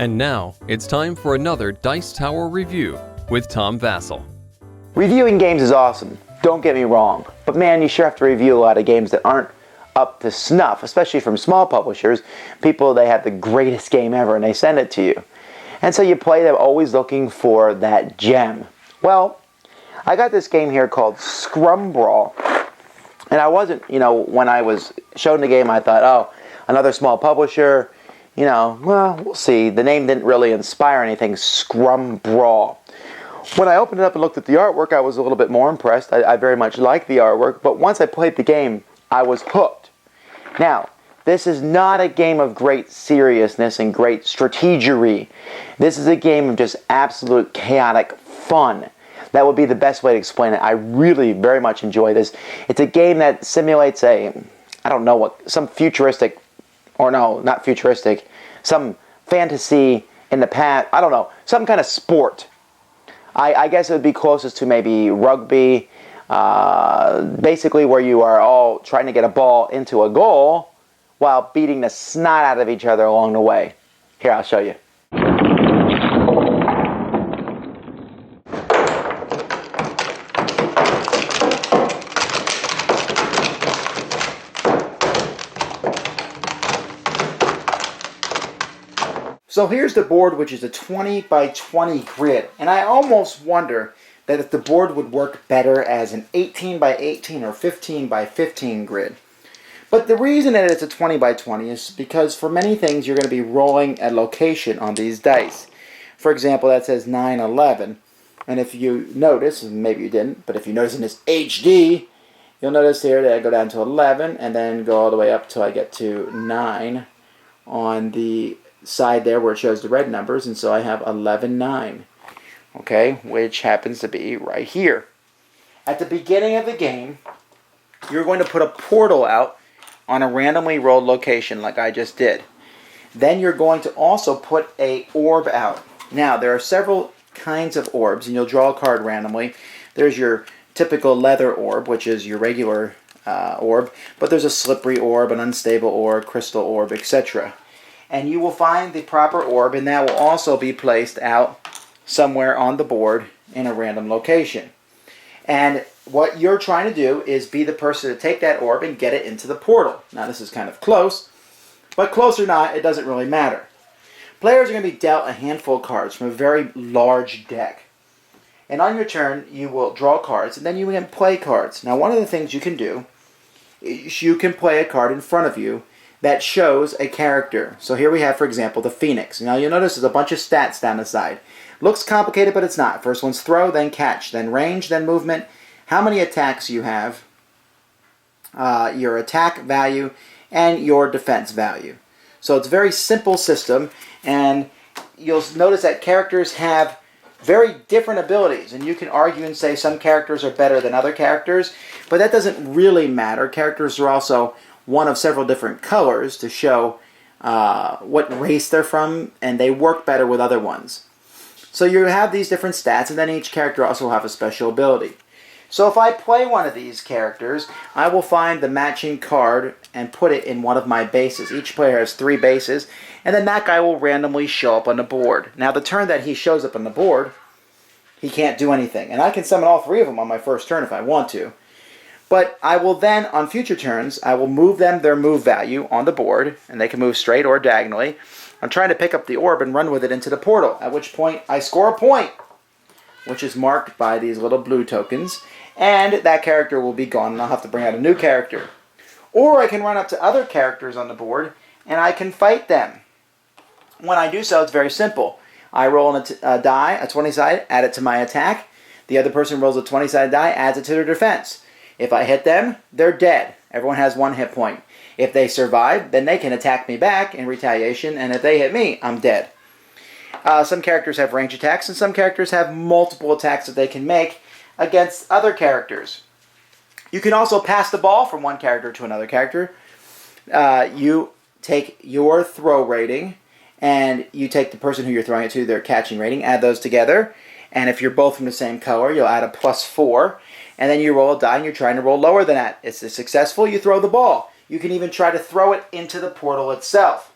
And now, it's time for another Dice Tower review with Tom Vasel. Reviewing games is awesome, don't get me wrong, but man, you sure have to review a lot of games that aren't up to snuff, especially from small publishers, people they have the greatest game ever and they send it to you. And so you play them always looking for that gem. Well, I got this game here called Scrumbrawl, and I wasn't, when I was shown the game I thought, oh, another small publisher, well, we'll see. The name didn't really inspire anything, Scrumbrawl. When I opened it up and looked at the artwork, I was a little bit more impressed. I very much liked the artwork, but once I played the game, I was hooked. Now, this is not a game of great seriousness and great strategery. This is a game of just absolute chaotic fun. That would be the best way to explain it. I really very much enjoy this. It's a game that simulates some futuristic, or no, not futuristic, some fantasy in the past, some kind of sport. I guess it would be closest to maybe rugby, basically where you are all trying to get a ball into a goal while beating the snot out of each other along the way. Here, I'll show you. So here's the board, which is a 20 by 20 grid, and I almost wonder that if the board would work better as an 18 by 18 or 15 by 15 grid. But the reason that it's a 20 by 20 is because for many things you're going to be rolling a location on these dice. For example, that says 911, and if you notice, and maybe you didn't, but if you notice in this HD, you'll notice here that I go down to 11 and then go all the way up till I get to 9 on the side there where it shows the red numbers, and so I have 11-9, okay, which happens to be right here. At the beginning of the game, you're going to put a portal out on a randomly rolled location like I just did. Then you're going to also put a orb out. Now, there are several kinds of orbs, and you'll draw a card randomly. There's your typical leather orb, which is your regular orb, but there's a slippery orb, an unstable orb, crystal orb, etc. And you will find the proper orb, and that will also be placed out somewhere on the board in a random location. And what you're trying to do is be the person to take that orb and get it into the portal. Now this is kind of close, but close or not, it doesn't really matter. Players are going to be dealt a handful of cards from a very large deck. And on your turn, you will draw cards, and then you can play cards. Now one of the things you can do is you can play a card in front of you that shows a character. So here we have, for example, the Phoenix. Now you'll notice there's a bunch of stats down the side. Looks complicated, but it's not. First one's throw, then catch, then range, then movement, how many attacks you have, your attack value, and your defense value. So it's a very simple system, and you'll notice that characters have very different abilities, and you can argue and say some characters are better than other characters, but that doesn't really matter. Characters are also one of several different colors to show what race they're from, and they work better with other ones. So you have these different stats, and then each character also will have a special ability. So if I play one of these characters, I will find the matching card and put it in one of my bases. Each player has 3 bases, and then that guy will randomly show up on the board. Now the turn that he shows up on the board, he can't do anything. And I can summon all 3 of them on my first turn if I want to. But I will then, on future turns, I will move them their move value on the board, and they can move straight or diagonally. I'm trying to pick up the orb and run with it into the portal, at which point I score a point, which is marked by these little blue tokens, and that character will be gone, and I'll have to bring out a new character. Or I can run up to other characters on the board, and I can fight them. When I do so, it's very simple. I roll a die, a 20-sided, add it to my attack. The other person rolls a 20-sided die, adds it to their defense. If I hit them, they're dead. Everyone has 1 hit point. If they survive, then they can attack me back in retaliation, and if they hit me, I'm dead. Some characters have range attacks, and some characters have multiple attacks that they can make against other characters. You can also pass the ball from one character to another character. You take your throw rating, and you take the person who you're throwing it to, their catching rating, add those together, and if you're both from the same color, you'll add a +4, and then you roll a die and you're trying to roll lower than that. If it's successful, you throw the ball. You can even try to throw it into the portal itself.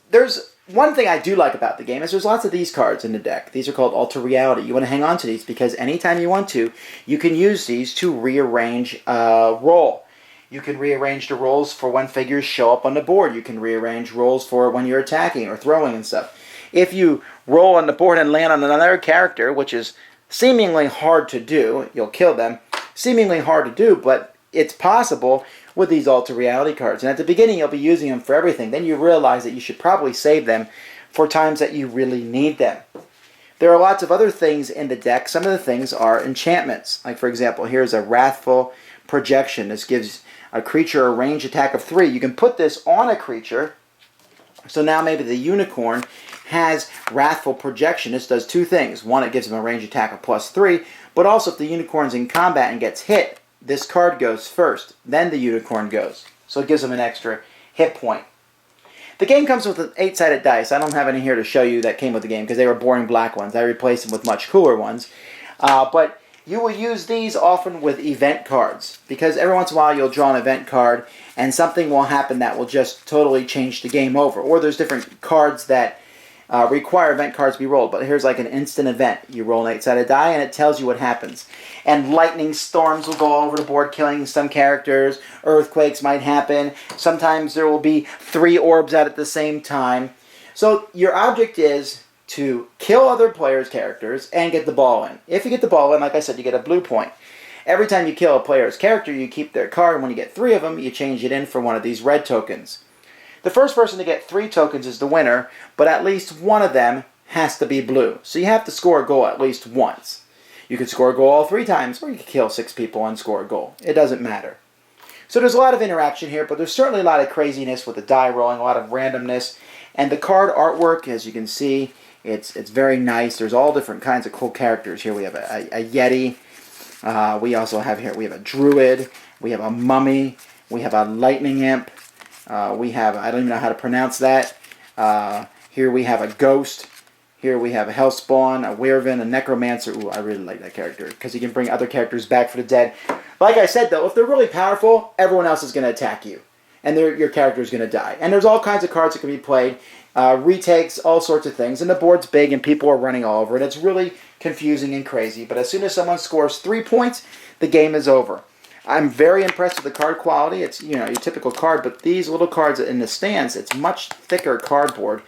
There's one thing I do like about the game is there's lots of these cards in the deck. These are called Alter Reality. You want to hang on to these because anytime you want to, you can use these to rearrange a roll. You can rearrange the rolls for when figures show up on the board. You can rearrange rolls for when you're attacking or throwing and stuff. If you roll on the board and land on another character, which is seemingly hard to do, you'll kill them. Seemingly hard to do, but it's possible with these Alter Reality cards. And at the beginning, you'll be using them for everything. Then you realize that you should probably save them for times that you really need them. There are lots of other things in the deck. Some of the things are enchantments. Like, for example, here's a Wrathful Projection. This gives a creature a range attack of 3. You can put this on a creature. So now maybe the Unicorn has Wrathful Projection. This does two things. One, it gives him a range attack of +3. But also, if the Unicorn's in combat and gets hit, this card goes first, then the Unicorn goes. So it gives them an extra hit point. The game comes with an 8-sided dice. I don't have any here to show you that came with the game because they were boring black ones. I replaced them with much cooler ones. But you will use these often with event cards because every once in a while you'll draw an event card and something will happen that will just totally change the game over. Or there's different cards that require event cards to be rolled. But here's like an instant event. You roll an 8-sided die and it tells you what happens. And lightning storms will go over the board killing some characters. Earthquakes might happen. Sometimes there will be 3 orbs out at the same time. So your object is to kill other players' characters and get the ball in. If you get the ball in, like I said, you get a blue point. Every time you kill a player's character, you keep their card. And when you get 3 of them, you change it in for one of these red tokens. The first person to get 3 tokens is the winner, but at least one of them has to be blue. So you have to score a goal at least once. You can score a goal all 3 times, or you can kill 6 people and score a goal. It doesn't matter. So there's a lot of interaction here, but there's certainly a lot of craziness with the die rolling, a lot of randomness. And the card artwork, as you can see, it's very nice. There's all different kinds of cool characters. Here we have a Yeti. We also have here, we have a Druid. We have a Mummy. We have a Lightning Imp. We have, I don't even know how to pronounce that. Here we have a Ghost. Here we have a Hellspawn, a Wyvern, a Necromancer. Ooh, I really like that character because he can bring other characters back for the dead. Like I said, though, if they're really powerful, everyone else is going to attack you. And your character is going to die. And there's all kinds of cards that can be played. Retakes, all sorts of things. And the board's big and people are running all over it. It's really confusing and crazy. But as soon as someone scores 3 points, the game is over. I'm very impressed with the card quality. It's, you know, your typical card, but these little cards in the stands, it's much thicker cardboard.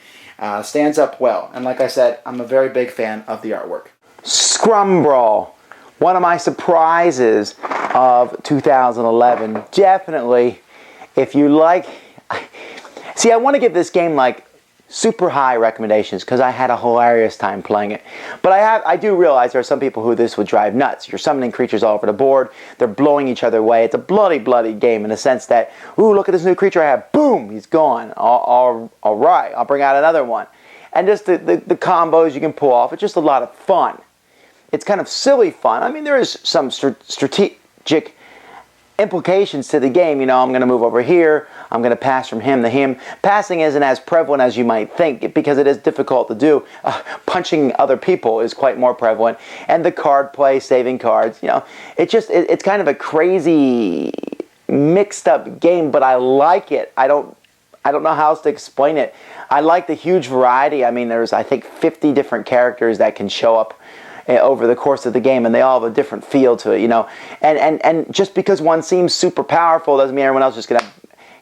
Stands up well. And like I said, I'm a very big fan of the artwork. Scrumbrawl. One of my surprises of 2011. Definitely, if you like... See, I want to give this game like super high recommendations because I had a hilarious time playing it. But I do realize there are some people who this would drive nuts. You're summoning creatures all over the board. They're blowing each other away. It's a bloody, bloody game in the sense that, ooh, look at this new creature I have. Boom, he's gone. All right, I'll bring out another one. And just the combos you can pull off. It's just a lot of fun. It's kind of silly fun. I mean, there is some strategic implications to the game. You know, I'm going to move over here. I'm going to pass from him to him. Passing isn't as prevalent as you might think because it is difficult to do. Punching other people is quite more prevalent. And the card play, saving cards, you know, it's kind of a crazy mixed up game, but I like it. I don't know how else to explain it. I like the huge variety. I mean, there's, I think, 50 different characters that can show up over the course of the game, and they all have a different feel to it, you know. And just because one seems super powerful doesn't mean everyone else is going to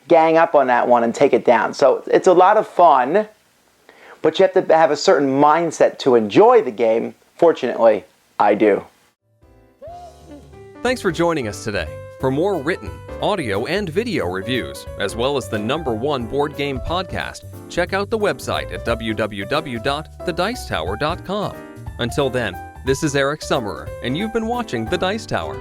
gang up on that one and take it down. So it's a lot of fun, but you have to have a certain mindset to enjoy the game. Fortunately, I do. Thanks for joining us today. For more written, audio, and video reviews, as well as the #1 board game podcast, check out the website at www.thedicetower.com. Until then, this is Eric Summerer, and you've been watching The Dice Tower.